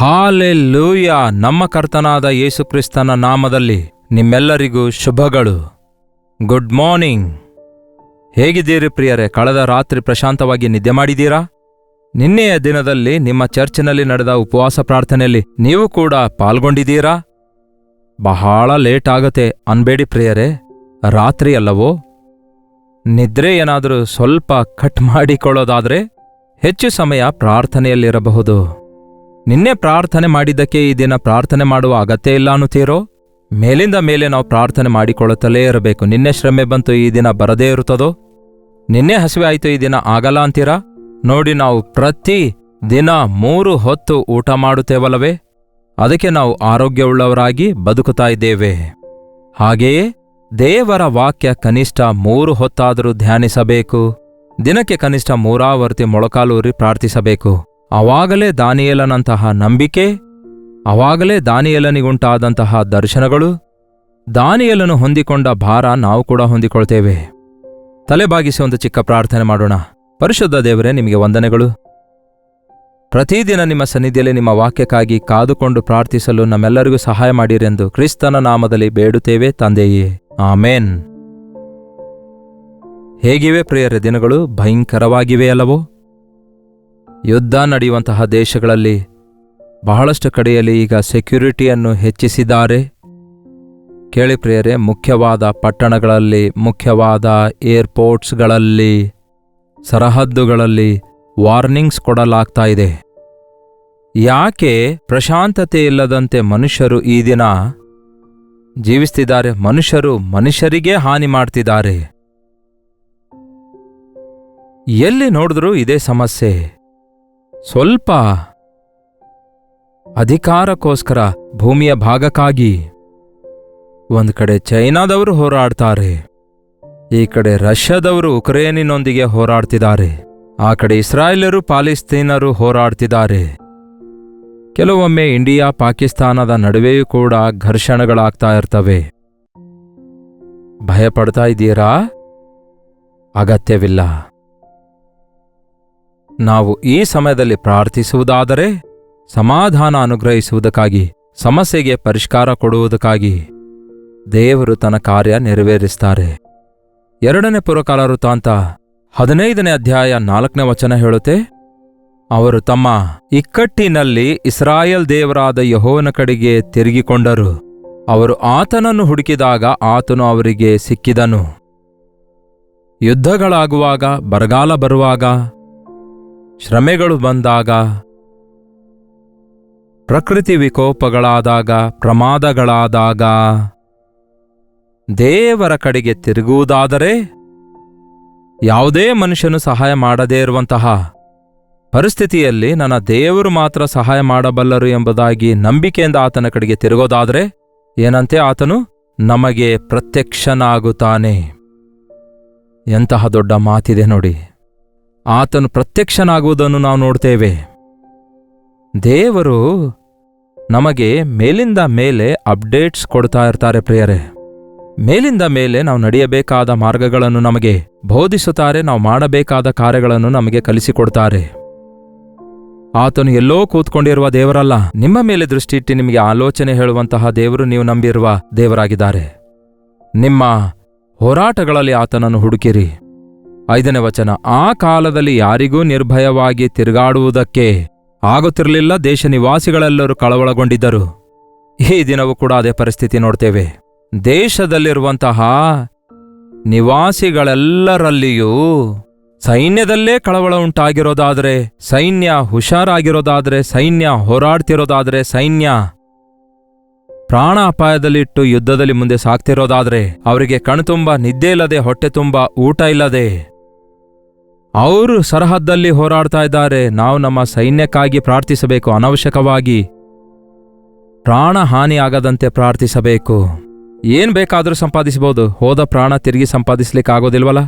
Hallelujah! ನಮ್ಮ ಕರ್ತನಾದ ಯೇಸುಕ್ರಿಸ್ತನ ನಾಮದಲ್ಲಿ ನಿಮ್ಮೆಲ್ಲರಿಗೂ ಶುಭಗಳು. Good morning. ಹೇಗಿದ್ದೀರಿ ಪ್ರಿಯರೇ? ಕಳೆದ ರಾತ್ರಿ ಪ್ರಶಾಂತವಾಗಿ ನಿದ್ದೆ ಮಾಡಿದ್ದೀರಾ? ನಿನ್ನೆಯ ದಿನದಲ್ಲಿ ನಿಮ್ಮ ಚರ್ಚಿನಲ್ಲಿ ನಡೆದ ಉಪವಾಸ ಪ್ರಾರ್ಥನೆಯಲ್ಲಿ ನೀವು ಕೂಡ ಪಾಲ್ಗೊಂಡಿದ್ದೀರಾ? ಬಹಳ ಲೇಟ್ ಆಗತ್ತೆ ಅನ್ಬೇಡಿ ಪ್ರಿಯರೇ, ರಾತ್ರಿ ಅಲ್ಲವೋ? ನಿದ್ರೆ ಏನಾದರೂ ಸ್ವಲ್ಪ ಕಟ್ ಮಾಡಿಕೊಳ್ಳೋದಾದ್ರೆ ಹೆಚ್ಚು ಸಮಯ ಪ್ರಾರ್ಥನೆಯಲ್ಲಿರಬಹುದು. ನಿನ್ನೆ ಪ್ರಾರ್ಥನೆ ಮಾಡಿದ್ದಕ್ಕೆ ಈ ದಿನ ಪ್ರಾರ್ಥನೆ ಮಾಡುವ ಅಗತ್ಯ ಇಲ್ಲ ಅನ್ನುತ್ತೀರೋ? ಮೇಲಿಂದ ಮೇಲೆ ನಾವು ಪ್ರಾರ್ಥನೆ ಮಾಡಿಕೊಳ್ಳುತ್ತಲೇ ಇರಬೇಕು. ನಿನ್ನೆ ಶ್ರಮೆ ಬಂತು, ಈ ದಿನ ಬರದೇ ಇರುತ್ತದೋ? ನಿನ್ನೆ ಹಸಿವೆ ಆಯಿತು, ಈ ದಿನ ಆಗಲ್ಲ ಅಂತೀರಾ? ನೋಡಿ, ನಾವು ಪ್ರತಿ ದಿನ 3 ಹೊತ್ತು ಊಟ ಮಾಡುತ್ತೇವಲ್ಲವೇ? ಅದಕ್ಕೆ ನಾವು ಆರೋಗ್ಯವುಳ್ಳವರಾಗಿ ಬದುಕುತ್ತಾ ಇದ್ದೇವೆ. ಹಾಗೆಯೇ ದೇವರ ವಾಕ್ಯ ಕನಿಷ್ಠ 3 ಹೊತ್ತಾದರೂ ಧ್ಯಾನಿಸಬೇಕು. ದಿನಕ್ಕೆ ಕನಿಷ್ಠ 3 ಆವರ್ತಿ ಮೊಳಕಾಲೂರಿ ಪ್ರಾರ್ಥಿಸಬೇಕು. ಅವಾಗಲೇ ದಾನಿಯೇಲನಂತಹ ನಂಬಿಕೆ, ಅವಾಗಲೇ ದಾನಿಯೇಲನಿಗುಂಟಾದಂತಹ ದರ್ಶನಗಳು, ದಾನಿಯೇಲನು ಹೊಂದಿಕೊಂಡ ಭಾರ ನಾವು ಕೂಡ ಹೊಂದಿಕೊಳ್ತೇವೆ. ತಲೆಬಾಗಿಸಿ ಒಂದು ಚಿಕ್ಕ ಪ್ರಾರ್ಥನೆ ಮಾಡೋಣ. ಪರಿಶುದ್ಧ ದೇವರೇ, ನಿಮಗೆ ವಂದನೆಗಳು. ಪ್ರತಿದಿನ ನಿಮ್ಮ ಸನ್ನಿಧಿಯಲ್ಲಿ ನಿಮ್ಮ ವಾಕ್ಯಕ್ಕಾಗಿ ಕಾದುಕೊಂಡು ಪ್ರಾರ್ಥಿಸಲು ನಮ್ಮೆಲ್ಲರಿಗೂ ಸಹಾಯ ಮಾಡಿರೆಂದು ಕ್ರಿಸ್ತನ ನಾಮದಲ್ಲಿ ಬೇಡುತ್ತೇವೆ ತಂದೆಯೇ, ಆಮೇನ್. ಹೇಗಿವೆ ಪ್ರಿಯರ ದಿನಗಳು? ಭಯಂಕರವಾಗಿವೆ ಅಲ್ಲವೋ? ಯುದ್ಧ ನಡೆಯುವಂತಹ ದೇಶಗಳಲ್ಲಿ ಬಹಳಷ್ಟು ಕಡೆಯಲ್ಲಿ ಈಗ ಸೆಕ್ಯುರಿಟಿಯನ್ನು ಹೆಚ್ಚಿಸಿದ್ದಾರೆ. ಕೇಳಿ ಪ್ರಿಯರೇ, ಮುಖ್ಯವಾದ ಪಟ್ಟಣಗಳಲ್ಲಿ, ಮುಖ್ಯವಾದ ಏರ್ಪೋರ್ಟ್ಸ್ಗಳಲ್ಲಿ, ಸರಹದ್ದುಗಳಲ್ಲಿ ವಾರ್ನಿಂಗ್ಸ್ ಕೊಡಲಾಗ್ತಾ ಇದೆ. ಯಾಕೆ ಪ್ರಶಾಂತತೆ ಇಲ್ಲದಂತೆ ಮನುಷ್ಯರು ಈ ದಿನ ಜೀವಿಸ್ತಿದ್ದಾರೆ? ಮನುಷ್ಯರು ಮನುಷ್ಯರಿಗೇ ಹಾನಿ ಮಾಡ್ತಿದ್ದಾರೆ. ಎಲ್ಲಿ ನೋಡಿದ್ರೂ ಇದೇ ಸಮಸ್ಯೆ. ಸ್ವಲ್ಪ ಅಧಿಕಾರಕ್ಕೋಸ್ಕರ, ಭೂಮಿಯ ಭಾಗಕ್ಕಾಗಿ ಒಂದು ಕಡೆ ಚೈನಾದವರು ಹೋರಾಡ್ತಾರೆ, ಈ ಕಡೆ ರಷ್ಯಾದವರು ಉಕ್ರೇನಿನೊಂದಿಗೆ ಹೋರಾಡ್ತಿದ್ದಾರೆ, ಆ ಕಡೆ ಇಸ್ರಾಯೇಲರು ಪಾಲಿಸ್ತೀನರು ಹೋರಾಡ್ತಿದ್ದಾರೆ. ಕೆಲವೊಮ್ಮೆ ಇಂಡಿಯಾ ಪಾಕಿಸ್ತಾನದ ನಡುವೆಯೂ ಕೂಡ ಘರ್ಷಣೆಗಳಾಗ್ತಾ ಇರ್ತವೆ. ಭಯಪಡ್ತಾ ಇದ್ದೀರಾ? ಅಗತ್ಯವಿಲ್ಲ. ನಾವು ಈ ಸಮಯದಲ್ಲಿ ಪ್ರಾರ್ಥಿಸುವುದಾದರೆ ಸಮಾಧಾನ ಅನುಗ್ರಹಿಸುವುದಕ್ಕಾಗಿ, ಸಮಸ್ಯೆಗೆ ಪರಿಷ್ಕಾರ ಕೊಡುವುದಕ್ಕಾಗಿ ದೇವರು ತನ್ನ ಕಾರ್ಯ ನೆರವೇರಿಸ್ತಾರೆ. 2ನೇ ಪುರಕಾಲ ವೃತ್ತಾಂತ 15ನೇ ಅಧ್ಯಾಯ 4ನೇ ವಚನ ಹೇಳುತ್ತೆ, ಅವರು ತಮ್ಮ ಇಕ್ಕಟ್ಟಿನಲ್ಲಿ ಇಸ್ರಾಯೇಲ್ ದೇವರಾದ ಯೆಹೋವನ ಕಡೆಗೆ ತಿರುಗಿಕೊಂಡರು. ಅವರು ಆತನನ್ನು ಹುಡುಕಿದಾಗ ಆತನು ಅವರಿಗೆ ಸಿಕ್ಕಿದನು. ಯುದ್ಧಗಳಾಗುವಾಗ, ಬರಗಾಲ ಬರುವಾಗ, ಶ್ರಮೆಗಳು ಬಂದಾಗ, ಪ್ರಕೃತಿ ವಿಕೋಪಗಳಾದಾಗ, ಪ್ರಮಾದಗಳಾದಾಗ ದೇವರ ಕಡೆಗೆ ತಿರುಗುವುದಾದರೆ, ಯಾವುದೇ ಮನುಷ್ಯನು ಸಹಾಯ ಮಾಡದೇ ಇರುವಂತಹ ಪರಿಸ್ಥಿತಿಯಲ್ಲಿ ನನ್ನ ದೇವರು ಮಾತ್ರ ಸಹಾಯ ಮಾಡಬಲ್ಲರು ಎಂಬುದಾಗಿ ನಂಬಿಕೆಯಿಂದ ಆತನ ಕಡೆಗೆ ತಿರುಗೋದಾದರೆ ಏನಂತೆ? ಆತನು ನಮಗೆ ಪ್ರತ್ಯಕ್ಷನಾಗುತ್ತಾನೆ. ಎಂತಹ ದೊಡ್ಡ ಮಾತಿದೆ ನೋಡಿ. ಆತನು ಪ್ರತ್ಯಕ್ಷನಾಗುವುದನ್ನು ನಾವು ನೋಡ್ತೇವೆ. ದೇವರು ನಮಗೆ ಮೇಲಿಂದ ಮೇಲೆ ಅಪ್ಡೇಟ್ಸ್ ಕೊಡ್ತಾ ಇರ್ತಾರೆ ಪ್ರಿಯರೇ. ಮೇಲಿಂದ ಮೇಲೆ ನಾವು ನಡೆಯಬೇಕಾದ ಮಾರ್ಗಗಳನ್ನು ನಮಗೆ ಬೋಧಿಸುತ್ತಾರೆ, ನಾವು ಮಾಡಬೇಕಾದ ಕಾರ್ಯಗಳನ್ನು ನಮಗೆ ಕಲಿಸಿಕೊಡ್ತಾರೆ. ಆತನು ಎಲ್ಲೋ ಕೂತ್ಕೊಂಡಿರುವ ದೇವರಲ್ಲ. ನಿಮ್ಮ ಮೇಲೆ ದೃಷ್ಟಿಯಿಟ್ಟು ನಿಮಗೆ ಆಲೋಚನೆ ಹೇಳುವಂತಹ ದೇವರು, ನೀವು ನಂಬಿರುವ ದೇವರಾಗಿದ್ದಾರೆ. ನಿಮ್ಮ ಹೋರಾಟಗಳಲ್ಲಿ ಆತನನ್ನು ಹುಡುಕಿರಿ. 5ನೇ ವಚನ, ಆ ಕಾಲದಲ್ಲಿ ಯಾರಿಗೂ ನಿರ್ಭಯವಾಗಿ ತಿರುಗಾಡುವುದಕ್ಕೆ ಆಗುತ್ತಿರಲಿಲ್ಲ. ದೇಶ ನಿವಾಸಿಗಳೆಲ್ಲರೂ ಕಳವಳಗೊಂಡಿದ್ದರು. ಈ ದಿನವೂ ಕೂಡ ಅದೇ ಪರಿಸ್ಥಿತಿ ನೋಡ್ತೇವೆ. ದೇಶದಲ್ಲಿರುವಂತಹ ನಿವಾಸಿಗಳೆಲ್ಲರಲ್ಲಿಯೂ ಸೈನ್ಯದಲ್ಲೇ ಕಳವಳ ಉಂಟಾಗಿರೋದಾದರೆ, ಸೈನ್ಯ ಹುಷಾರಾಗಿರೋದಾದರೆ, ಸೈನ್ಯ ಹೋರಾಡ್ತಿರೋದಾದರೆ, ಸೈನ್ಯ ಪ್ರಾಣ ಅಪಾಯದಲ್ಲಿಟ್ಟು ಯುದ್ಧದಲ್ಲಿ ಮುಂದೆ ಸಾಗ್ತಿರೋದಾದ್ರೆ, ಅವರಿಗೆ ಕಣ್ತುಂಬ ನಿದ್ದೆ ಇಲ್ಲದೆ, ಹೊಟ್ಟೆ ತುಂಬ ಊಟ ಇಲ್ಲದೆ ಅವರು ಸರಹದ್ದಲ್ಲಿ ಹೋರಾಡ್ತಾ ಇದ್ದಾರೆ. ನಾವು ನಮ್ಮ ಸೈನ್ಯಕ್ಕಾಗಿ ಪ್ರಾರ್ಥಿಸಬೇಕು. ಅನವಶ್ಯಕವಾಗಿ ಪ್ರಾಣ ಹಾನಿಯಾಗದಂತೆ ಪ್ರಾರ್ಥಿಸಬೇಕು. ಏನ್ ಬೇಕಾದರೂ ಸಂಪಾದಿಸಬಹುದು, ಹೋದ ಪ್ರಾಣ ತಿರುಗಿ ಸಂಪಾದಿಸ್ಲಿಕ್ಕಾಗೋದಿಲ್ವಲ್ಲ?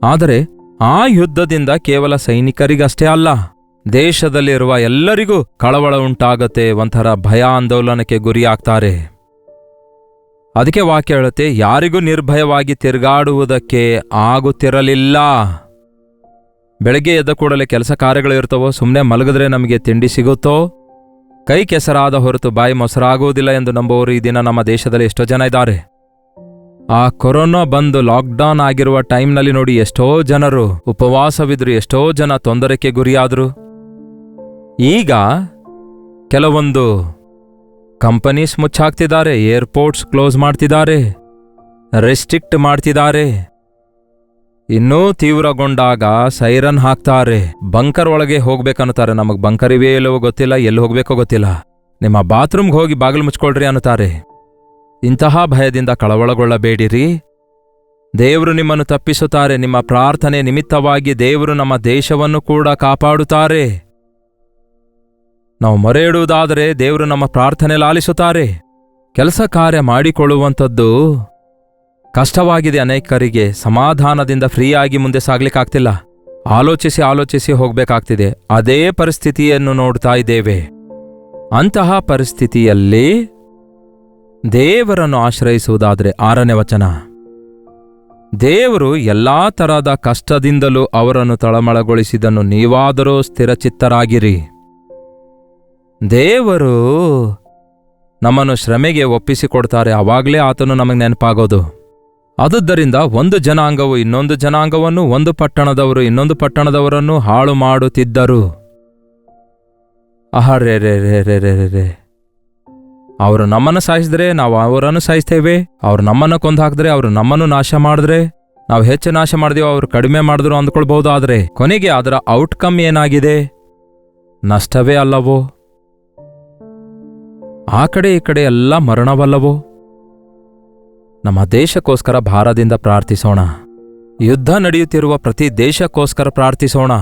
ಆದರೆ ಆ ಯುದ್ಧದಿಂದ ಕೇವಲ ಸೈನಿಕರಿಗಷ್ಟೇ ಅಲ್ಲ, ದೇಶದಲ್ಲಿರುವ ಎಲ್ಲರಿಗೂ ಕಳವಳ ಉಂಟಾಗತ್ತೆ, ಒಂಥರ ಭಯ ಆಂದೋಲನಕ್ಕೆ ಗುರಿಯಾಗ್ತಾರೆ. ಅದಕ್ಕೆ ವಾಕ್ಯ ಹೇಳುತ್ತೆ, ಯಾರಿಗೂ ನಿರ್ಭಯವಾಗಿ ತಿರುಗಾಡುವುದಕ್ಕೆ ಆಗುತ್ತಿರಲಿಲ್ಲ. ಬೆಳಗ್ಗೆ ಎದ್ದ ಕೂಡಲೇ ಕೆಲಸ ಕಾರ್ಯಗಳು ಇರ್ತವೋ, ಸುಮ್ಮನೆ ಮಲಗಿದ್ರೆ ನಮಗೆ ತಿಂಡಿ ಸಿಗುತ್ತೋ, ಕೈ ಕೆಸರಾದ ಹೊರತು ಬಾಯಿ ಮೊಸರಾಗುವುದಿಲ್ಲ ಎಂದು ನಂಬುವವರು ಈ ದಿನ ನಮ್ಮ ದೇಶದಲ್ಲಿ ಎಷ್ಟೋ ಜನ ಇದ್ದಾರೆ. ಆ ಕೊರೋನಾ ಬಂದು ಲಾಕ್ಡೌನ್ ಆಗಿರುವ ಟೈಮ್ನಲ್ಲಿ ನೋಡಿ, ಎಷ್ಟೋ ಜನರು ಉಪವಾಸವಿದ್ರು, ಎಷ್ಟೋ ಜನ ತೊಂದರೆಗೆ ಗುರಿಯಾದರು. ಈಗ ಕೆಲವೊಂದು ಕಂಪನೀಸ್ ಮುಚ್ಚಾಕ್ತಿದ್ದಾರೆ, ಏರ್ಪೋರ್ಟ್ಸ್ ಕ್ಲೋಸ್ ಮಾಡ್ತಿದ್ದಾರೆ, ರೆಸ್ಟ್ರಿಕ್ಟ್ ಮಾಡ್ತಿದ್ದಾರೆ. ಇನ್ನೂ ತೀವ್ರಗೊಂಡಾಗ ಸೈರನ್ ಹಾಕ್ತಾರೆ, ಬಂಕರ್ ಒಳಗೆ ಹೋಗ್ಬೇಕನ್ನುತ್ತಾರೆ. ನಮಗ್ ಬಂಕರ್ ಇವೇ ಎಲ್ಲವೋ ಗೊತ್ತಿಲ್ಲ, ಎಲ್ಲಿ ಹೋಗ್ಬೇಕೋ ಗೊತ್ತಿಲ್ಲ, ನಿಮ್ಮ ಬಾತ್ರೂಮ್ಗೆ ಹೋಗಿ ಬಾಗಿಲು ಮುಚ್ಕೊಳ್ರಿ ಅನ್ನುತ್ತಾರೆ. ಇಂತಹ ಭಯದಿಂದ ಕಳವಳಗೊಳ್ಳಬೇಡಿರಿ. ದೇವರು ನಿಮ್ಮನ್ನು ತಪ್ಪಿಸುತ್ತಾರೆ. ನಿಮ್ಮ ಪ್ರಾರ್ಥನೆ ನಿಮಿತ್ತವಾಗಿ ದೇವರು ನಮ್ಮ ದೇಶವನ್ನು ಕೂಡ ಕಾಪಾಡುತ್ತಾರೆ. ನಾವು ಮೊರೆ ಇಡುವುದಾದರೆ ದೇವರು ನಮ್ಮ ಪ್ರಾರ್ಥನೆ ಲಾಲಿಸುತ್ತಾರೆ. ಕೆಲಸ ಕಾರ್ಯ ಮಾಡಿಕೊಳ್ಳುವಂಥದ್ದು ಕಷ್ಟವಾಗಿದೆ. ಅನೇಕರಿಗೆ ಸಮಾಧಾನದಿಂದ ಫ್ರೀಯಾಗಿ ಮುಂದೆ ಸಾಗ್ಲಿಕ್ಕಾಗ್ತಿಲ್ಲ. ಆಲೋಚಿಸಿ ಹೋಗ್ಬೇಕಾಗ್ತಿದೆ. ಅದೇ ಪರಿಸ್ಥಿತಿಯನ್ನು ನೋಡ್ತಾ ಇದ್ದೇವೆ. ಅಂತಹ ಪರಿಸ್ಥಿತಿಯಲ್ಲಿ ದೇವರನ್ನು ಆಶ್ರಯಿಸುವುದಾದರೆ 6ನೇ ವಚನ, ದೇವರು ಎಲ್ಲಾ ತರಹದ ಕಷ್ಟದಿಂದಲೂ ಅವರನ್ನು ತಳಮಳಗೊಳಿಸಿದನು, ನೀವಾದರೂ ಸ್ಥಿರಚಿತ್ತರಾಗಿರಿ. ದೇವರು ನಮ್ಮನ್ನು ಶ್ರಮೆಗೆ ಒಪ್ಪಿಸಿಕೊಡ್ತಾರೆ, ಆವಾಗಲೇ ಆತನು ನಮಗೆ ನೆನಪಾಗೋದು. ಆದುದರಿಂದ ಒಂದು ಜನಾಂಗವು ಇನ್ನೊಂದು ಜನಾಂಗವನ್ನು, ಒಂದು ಪಟ್ಟಣದವರು ಇನ್ನೊಂದು ಪಟ್ಟಣದವರನ್ನು ಹಾಳು ಮಾಡುತ್ತಿದ್ದರು. ಅಹರೇ, ಅವರು ನಮ್ಮನ್ನು ಸಾಯಿಸಿದ್ರೆ ನಾವು ಅವರನ್ನು ಸಾಯಿಸ್ತೇವೆ, ಅವರು ನಮ್ಮನ್ನು ಕೊಂದು ಹಾಕಿದ್ರೆ ಅವರು ನಮ್ಮನ್ನು ನಾಶ ಮಾಡಿದ್ರೆ, ನಾವು ಹೆಚ್ಚು ನಾಶ ಮಾಡಿದೆವು, ಅವರು ಕಡಿಮೆ ಮಾಡಿದ್ರು ಅಂದ್ಕೊಳ್ಬಹುದಾದ್ರೆ ಕೊನೆಗೆ ಅದರ ಔಟ್ಕಮ್ ಏನಾಗಿದೆ? ನಷ್ಟವೇ ಅಲ್ಲವೋ? ಆ ಕಡೆ ಈ ಕಡೆ ಎಲ್ಲ ಮರಣವಲ್ಲವೋ? ನಮ್ಮ ದೇಶಕ್ಕೋಸ್ಕರ ಭಾರದಿಂದ ಪ್ರಾರ್ಥಿಸೋಣ. ಯುದ್ಧ ನಡೆಯುತ್ತಿರುವ ಪ್ರತಿ ದೇಶಕ್ಕೋಸ್ಕರ ಪ್ರಾರ್ಥಿಸೋಣ.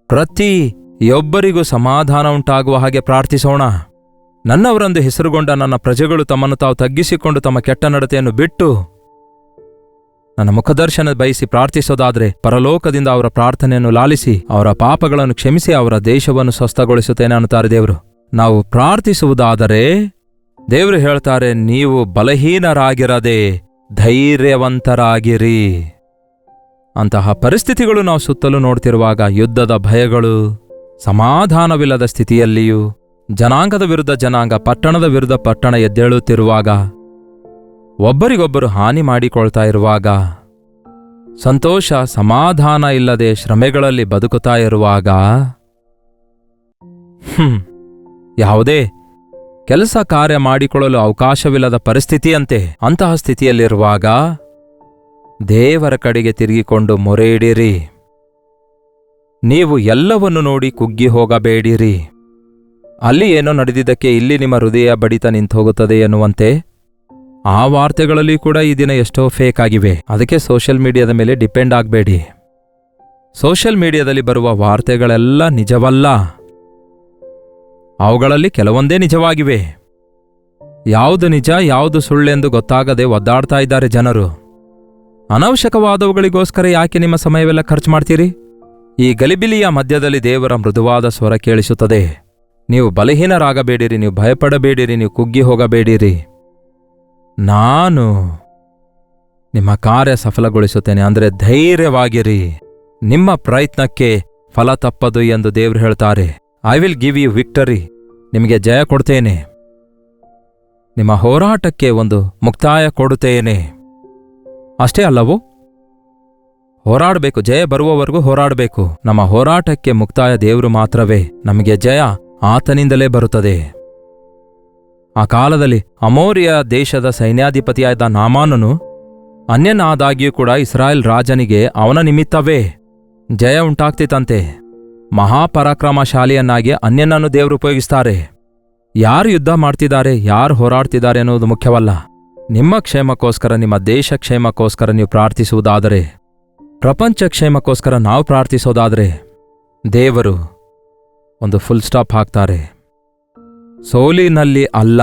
ಪ್ರತಿಯೊಬ್ಬರಿಗೂ ಸಮಾಧಾನ ಉಂಟಾಗುವ ಹಾಗೆ ಪ್ರಾರ್ಥಿಸೋಣ. ನನ್ನವರೆಂದು ಹೆಸರುಗೊಂಡ ನನ್ನ ಪ್ರಜೆಗಳು ತಮ್ಮನ್ನು ತಾವು ತಗ್ಗಿಸಿಕೊಂಡು ತಮ್ಮ ಕೆಟ್ಟ ನಡತೆಯನ್ನು ಬಿಟ್ಟು ನನ್ನ ಮುಖದರ್ಶನ ಬಯಸಿ ಪ್ರಾರ್ಥಿಸೋದಾದ್ರೆ ಪರಲೋಕದಿಂದ ಅವರ ಪ್ರಾರ್ಥನೆಯನ್ನು ಲಾಲಿಸಿ ಅವರ ಪಾಪಗಳನ್ನು ಕ್ಷಮಿಸಿ ಅವರ ದೇಶವನ್ನು ಸ್ವಸ್ಥಗೊಳಿಸುತ್ತೇನೆ ಅನ್ನುತ್ತಾರೆ ದೇವರು. ನಾವು ಪ್ರಾರ್ಥಿಸುವುದಾದರೆ ದೇವರು ಹೇಳ್ತಾರೆ, ನೀವು ಬಲಹೀನರಾಗಿರದೆ ಧೈರ್ಯವಂತರಾಗಿರಿ. ಅಂತಹ ಪರಿಸ್ಥಿತಿಗಳು ನಾವು ಸುತ್ತಲೂ ನೋಡ್ತಿರುವಾಗ, ಯುದ್ಧದ ಭಯಗಳು, ಸಮಾಧಾನವಿಲ್ಲದ ಸ್ಥಿತಿಯಲ್ಲಿಯೂ ಜನಾಂಗದ ವಿರುದ್ಧ ಜನಾಂಗ, ಪಟ್ಟಣದ ವಿರುದ್ಧ ಪಟ್ಟಣ ಎದ್ದೇಳುತ್ತಿರುವಾಗ, ಒಬ್ಬರಿಗೊಬ್ಬರು ಹಾನಿ ಮಾಡಿಕೊಳ್ತಾ ಇರುವಾಗ, ಸಂತೋಷ ಸಮಾಧಾನ ಇಲ್ಲದೆ ಶ್ರಮೆಗಳಲ್ಲಿ ಬದುಕುತ್ತಾ ಇರುವಾಗ, ಯಾವುದೇ ಕೆಲಸ ಕಾರ್ಯ ಮಾಡಿಕೊಳ್ಳಲು ಅವಕಾಶವಿಲ್ಲದ ಪರಿಸ್ಥಿತಿಯಂತೆ ಅಂತಹ ಸ್ಥಿತಿಯಲ್ಲಿರುವಾಗ ದೇವರ ಕಡೆಗೆ ತಿರುಗಿಕೊಂಡು ಮೊರೆಯಿಡಿರಿ. ನೀವು ಎಲ್ಲವನ್ನು ನೋಡಿ ಕುಗ್ಗಿ ಹೋಗಬೇಡಿರಿ. ಅಲ್ಲಿ ಏನೋ ನಡೆದಿದ್ದಕ್ಕೆ ಇಲ್ಲಿ ನಿಮ್ಮ ಹೃದಯ ಬಡಿತ ನಿಂತೋಗುತ್ತದೆ ಎನ್ನುವಂತೆ ಆ ವಾರ್ತೆಗಳಲ್ಲಿ ಕೂಡ ಈ ದಿನ ಎಷ್ಟೋ ಫೇಕ್ ಆಗಿವೆ. ಅದಕ್ಕೆ ಸೋಷಿಯಲ್ ಮೀಡಿಯಾದ ಮೇಲೆ ಡಿಪೆಂಡ್ ಆಗಬೇಡಿ. ಸೋಷಿಯಲ್ ಮೀಡಿಯಾದಲ್ಲಿ ಬರುವ ವಾರ್ತೆಗಳೆಲ್ಲ ನಿಜವಲ್ಲ. ಅವುಗಳಲ್ಲಿ ಕೆಲವೊಂದೇ ನಿಜವಾಗಿವೆ. ಯಾವುದು ನಿಜ ಯಾವುದು ಸುಳ್ಳೆಂದು ಗೊತ್ತಾಗದೆ ಒದ್ದಾಡ್ತಾ ಇದ್ದಾರೆ ಜನರು. ಅನವಶ್ಯಕವಾದವುಗಳಿಗೋಸ್ಕರ ಯಾಕೆ ನಿಮ್ಮ ಸಮಯವೆಲ್ಲ ಖರ್ಚು ಮಾಡ್ತೀರಿ? ಈ ಗಲಿಬಿಲಿಯ ಮಧ್ಯದಲ್ಲಿ ದೇವರ ಮೃದುವಾದ ಸ್ವರ ಕೇಳಿಸುತ್ತದೆ. ನೀವು ಬಲಹೀನರಾಗಬೇಡಿರಿ, ನೀವು ಭಯಪಡಬೇಡಿರಿ, ನೀವು ಕುಗ್ಗಿ ಹೋಗಬೇಡಿರಿ. ನಾನು ನಿಮ್ಮ ಕಾರ್ಯ ಸಫಲಗೊಳಿಸುತ್ತೇನೆ. ಅಂದರೆ ಧೈರ್ಯವಾಗಿರಿ, ನಿಮ್ಮ ಪ್ರಯತ್ನಕ್ಕೆ ಫಲ ತಪ್ಪದು ಎಂದು ದೇವರು ಹೇಳ್ತಾರೆ. I will give you victory. ನಿಮಗೆ ಜಯ ಕೊಡ್ತೇನೆ. ನಿಮ್ಮ ಹೋರಾಟಕ್ಕೆ ಒಂದು ಮುಕ್ತಾಯ ಕೊಡುತ್ತೇನೆ. ಅಷ್ಟೇ ಅಲ್ಲವೋ? ಹೋರಾಡಬೇಕು, ಜಯ ಬರುವವರೆಗೂ ಹೋರಾಡಬೇಕು. ನಮ್ಮ ಹೋರಾಟಕ್ಕೆ ಮುಕ್ತಾಯ ದೇವರು ಮಾತ್ರವೇ. ನಮಗೆ ಜಯ ಆತನಿಂದಲೇ ಬರುತ್ತದೆ. ಆ ಕಾಲದಲ್ಲಿ ಅಮೋರಿಯ ದೇಶದ ಸೈನ್ಯಾಧಿಪತಿಯಾದ ನಾಮಾನನು ಅನ್ಯನಾದಾಗ್ಯೂ ಕೂಡ ಇಸ್ರಾಯೇಲ್ ರಾಜನಿಗೆ ಅವನ ನಿಮಿತ್ತವೇ ಜಯ ಉಂಟಾಗ್ತಿತ್ತಂತೆ. ಮಹಾಪರಾಕ್ರಮಶಾಲಿಯನ್ನಾಗಿ ಅನ್ಯನನ್ನು ದೇವರು ಉಪಯೋಗಿಸ್ತಾರೆ. ಯಾರು ಯುದ್ಧ ಮಾಡ್ತಿದ್ದಾರೆ, ಯಾರು ಹೋರಾಡ್ತಿದ್ದಾರೆ ಅನ್ನೋದು ಮುಖ್ಯವಲ್ಲ. ನಿಮ್ಮ ಕ್ಷೇಮಕ್ಕೋಸ್ಕರ, ನಿಮ್ಮ ದೇಶ ಕ್ಷೇಮಕ್ಕೋಸ್ಕರ ನೀವು ಪ್ರಾರ್ಥಿಸುವುದಾದರೆ, ಪ್ರಪಂಚ ಕ್ಷೇಮಕ್ಕೋಸ್ಕರ ನಾವು ಪ್ರಾರ್ಥಿಸೋದಾದರೆ ದೇವರು ಒಂದು ಫುಲ್ ಸ್ಟಾಪ್ ಹಾಕ್ತಾರೆ. ಸೋಲಿನಲ್ಲಿ ಅಲ್ಲ,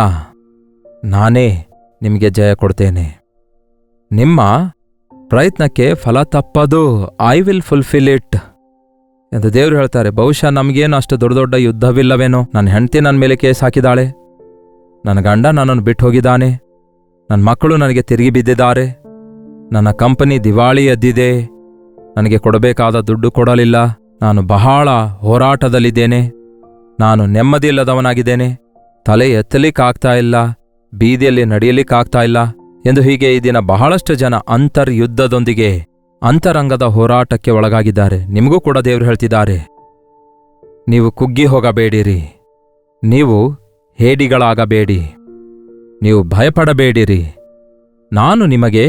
ನಾನೇ ನಿಮಗೆ ಜಯ ಕೊಡ್ತೇನೆ. ನಿಮ್ಮ ಪ್ರಯತ್ನಕ್ಕೆ ಫಲ ತಪ್ಪದು. ಐ ವಿಲ್ ಫುಲ್ಫಿಲ್ ಇಟ್ ಎಂದು ದೇವರು ಹೇಳ್ತಾರೆ. ಬಹುಶಃ ನಮಗೇನು ಅಷ್ಟು ದೊಡ್ಡ ದೊಡ್ಡ ಯುದ್ಧವಿಲ್ಲವೇನೋ. ನನ್ನ ಹೆಂಡತಿ ನನ್ನ ಮೇಲೆ ಕೇಸ್ ಹಾಕಿದಾಳೆ, ನನ್ನ ಗಂಡ ನನ್ನನ್ನು ಬಿಟ್ಟು ಹೋಗಿದ್ದಾನೆ, ನನ್ನ ಮಕ್ಕಳು ನನಗೆ ತಿರುಗಿ ಬಿದ್ದಿದ್ದಾರೆ, ನನ್ನ ಕಂಪನಿ ದಿವಾಳಿ ಎದ್ದಿದೆ, ನನಗೆ ಕೊಡಬೇಕಾದ ದುಡ್ಡು ಕೊಡಲಿಲ್ಲ, ನಾನು ಬಹಳ ಹೋರಾಟದಲ್ಲಿದ್ದೇನೆ, ನಾನು ನೆಮ್ಮದಿಯಿಲ್ಲದವನಾಗಿದ್ದೇನೆ, ತಲೆ ಎತ್ತಲಿಕ್ಕಾಗ್ತಾ ಇಲ್ಲ, ಬೀದಿಯಲ್ಲಿ ನಡೆಯಲಿಕ್ಕಾಗ್ತಾ ಇಲ್ಲ ಎಂದು ಹೀಗೆ ಈ ದಿನ ಬಹಳಷ್ಟು ಜನ ಅಂತರ್ಯುದ್ಧದೊಂದಿಗೆ ಅಂತರಂಗದ ಹೋರಾಟಕ್ಕೆ ಒಳಗಾಗಿದ್ದಾರೆ. ನಿಮಗೂ ಕೂಡ ದೇವರು ಹೇಳ್ತಿದ್ದಾರೆ, ನೀವು ಕುಗ್ಗಿ ಹೋಗಬೇಡಿರಿ, ನೀವು ಹೇಡಿಗಳಾಗಬೇಡಿ, ನೀವು ಭಯಪಡಬೇಡಿರಿ, ನಾನು ನಿಮಗೆ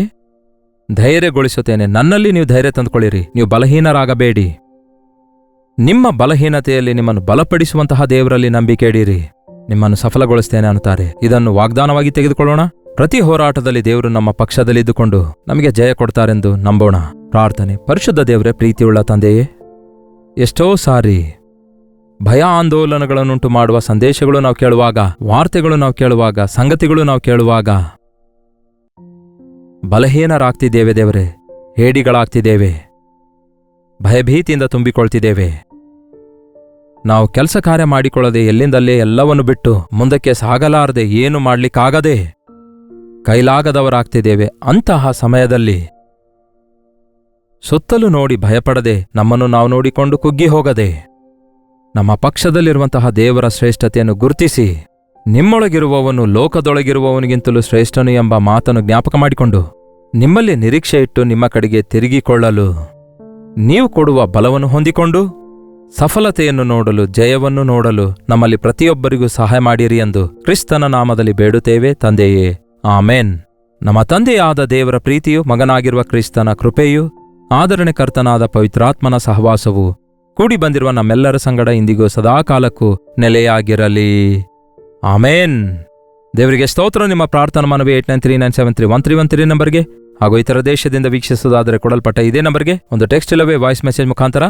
ಧೈರ್ಯಗೊಳಿಸುತ್ತೇನೆ, ನನ್ನಲ್ಲಿ ನೀವು ಧೈರ್ಯ ತಂದುಕೊಳ್ಳಿರಿ, ನೀವು ಬಲಹೀನರಾಗಬೇಡಿ, ನಿಮ್ಮ ಬಲಹೀನತೆಯಲ್ಲಿ ನಿಮ್ಮನ್ನು ಬಲಪಡಿಸುವಂತಹ ದೇವರಲ್ಲಿ ನಂಬಿಕೆ ಇಡಿರಿ, ನಿಮ್ಮನ್ನು ಸಫಲಗೊಳಿಸ್ತೇನೆ ಅನ್ನುತ್ತಾರೆ. ಇದನ್ನು ವಾಗ್ದಾನವಾಗಿ ತೆಗೆದುಕೊಳ್ಳೋಣ. ಪ್ರತಿ ಹೋರಾಟದಲ್ಲಿ ದೇವರು ನಮ್ಮ ಪಕ್ಷದಲ್ಲಿದ್ದುಕೊಂಡು ನಮಗೆ ಜಯ ಕೊಡ್ತಾರೆಂದು ನಂಬೋಣ. ಪ್ರಾರ್ಥನೆ. ಪರಿಶುದ್ಧ ದೇವರೇ, ಪ್ರೀತಿಯುಳ್ಳ ತಂದೆಯೇ, ಎಷ್ಟೋ ಸಾರಿ ಭಯ ಆಂದೋಲನಗಳನ್ನುಂಟು ಮಾಡುವ ಸಂದೇಶಗಳು ನಾವು ಕೇಳುವಾಗ, ವಾರ್ತೆಗಳು ನಾವು ಕೇಳುವಾಗ, ಸಂಗತಿಗಳು ನಾವು ಕೇಳುವಾಗ ಬಲಹೀನರಾಗ್ತಿದ್ದೇವೆ ದೇವರೇ, ಹೇಡಿಗಳಾಗ್ತಿದ್ದೇವೆ, ಭಯಭೀತಿಯಿಂದ ತುಂಬಿಕೊಳ್ತಿದ್ದೇವೆ. ನಾವು ಕೆಲಸ ಕಾರ್ಯ ಮಾಡಿಕೊಳ್ಳದೆ ಎಲ್ಲಿಂದಲ್ಲೇ ಎಲ್ಲವನ್ನು ಬಿಟ್ಟು ಮುಂದಕ್ಕೆ ಸಾಗಲಾರದೆ ಏನು ಮಾಡ್ಲಿಕ್ಕಾಗದೆ ಕೈಲಾಗದವರಾಗ್ತಿದ್ದೇವೆ. ಅಂತಹ ಸಮಯದಲ್ಲಿ ಸುತ್ತಲೂ ನೋಡಿ ಭಯಪಡದೆ, ನಮ್ಮನ್ನು ನಾವು ನೋಡಿಕೊಂಡು ಕುಗ್ಗಿ ಹೋಗದೆ, ನಮ್ಮ ಪಕ್ಷದಲ್ಲಿರುವಂತಹ ದೇವರ ಶ್ರೇಷ್ಠತೆಯನ್ನು ಗುರುತಿಸಿ, ನಿಮ್ಮೊಳಗಿರುವವನು ಲೋಕದೊಳಗಿರುವವನಿಗಿಂತಲೂ ಶ್ರೇಷ್ಠನು ಎಂಬ ಮಾತನ್ನು ಜ್ಞಾಪಕ ಮಾಡಿಕೊಂಡು ನಿಮ್ಮಲ್ಲಿ ನಿರೀಕ್ಷೆ ಇಟ್ಟು ನಿಮ್ಮ ಕಡೆಗೆ ತಿರುಗಿಕೊಳ್ಳಲು, ನೀವು ಕೊಡುವ ಬಲವನ್ನು ಹೊಂದಿಕೊಂಡು ಸಫಲತೆಯನ್ನು ನೋಡಲು, ಜಯವನ್ನು ನೋಡಲು ನಮ್ಮಲ್ಲಿ ಪ್ರತಿಯೊಬ್ಬರಿಗೂ ಸಹಾಯ ಮಾಡಿರಿ ಎಂದು ಕ್ರಿಸ್ತನ ನಾಮದಲ್ಲಿ ಬೇಡುತ್ತೇವೆ ತಂದೆಯೇ, ಆಮೇನ್. ನಮ್ಮ ತಂದೆಯಾದ ದೇವರ ಪ್ರೀತಿಯು, ಮಗನಾಗಿರುವ ಕ್ರಿಸ್ತನ ಕೃಪೆಯು, ಆದರಣೆಕರ್ತನಾದ ಪವಿತ್ರಾತ್ಮನ ಸಹವಾಸವು ಕೂಡಿ ಬಂದಿರುವ ನಮ್ಮೆಲ್ಲರ ಸಂಗಡ ಇಂದಿಗೂ ಸದಾಕಾಲಕ್ಕೂ ನೆಲೆಯಾಗಿರಲಿ. ಆಮೇನ್. ದೇವರಿಗೆ ಸ್ತೋತ್ರ. ನಿಮ್ಮ ಪ್ರಾರ್ಥನಾ ಮನವಿ 8939731313 ನಂಬರ್ಗೆ ಹಾಗೂ ಇತರ ದೇಶದಿಂದ ವೀಕ್ಷಿಸುವುದಾದರೆ ಕೊಡಲ್ಪಟ್ಟ ಇದೇ ನಂಬರ್ಗೆ ಒಂದು ಟೆಕ್ಸ್ಟ್ ಇಲ್ಲವೇ ವಾಯ್ಸ್ ಮೆಸೇಜ್ ಮುಖಾಂತರ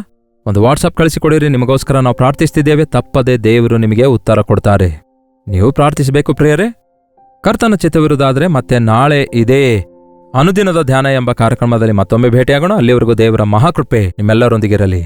ಒಂದು ವಾಟ್ಸಾಪ್ ಕಳಿಸಿಕೊಡಿರಿ. ನಿಮಗೋಸ್ಕರ ನಾವು ಪ್ರಾರ್ಥಿಸ್ತಿದ್ದೇವೆ. ತಪ್ಪದೆ ದೇವರು ನಿಮಗೆ ಉತ್ತರ ಕೊಡ್ತಾರೆ. ನೀವು ಪ್ರಾರ್ಥಿಸಬೇಕು ಪ್ರಿಯರೇ. ಕರ್ತನ ಚಿತ್ತವಿರುವುದಾದರೆ ಮತ್ತೆ ನಾಳೆ ಇದೇ ಅನುದಿನದ ಧ್ಯಾನ ಎಂಬ ಕಾರ್ಯಕ್ರಮದಲ್ಲಿ ಮತ್ತೊಮ್ಮೆ ಭೇಟಿಯಾಗೋಣ. ಅಲ್ಲಿವರೆಗೂ ದೇವರ ಮಹಾಕೃಪೆ ನಿಮ್ಮೆಲ್ಲರೊಂದಿಗಿರಲಿ.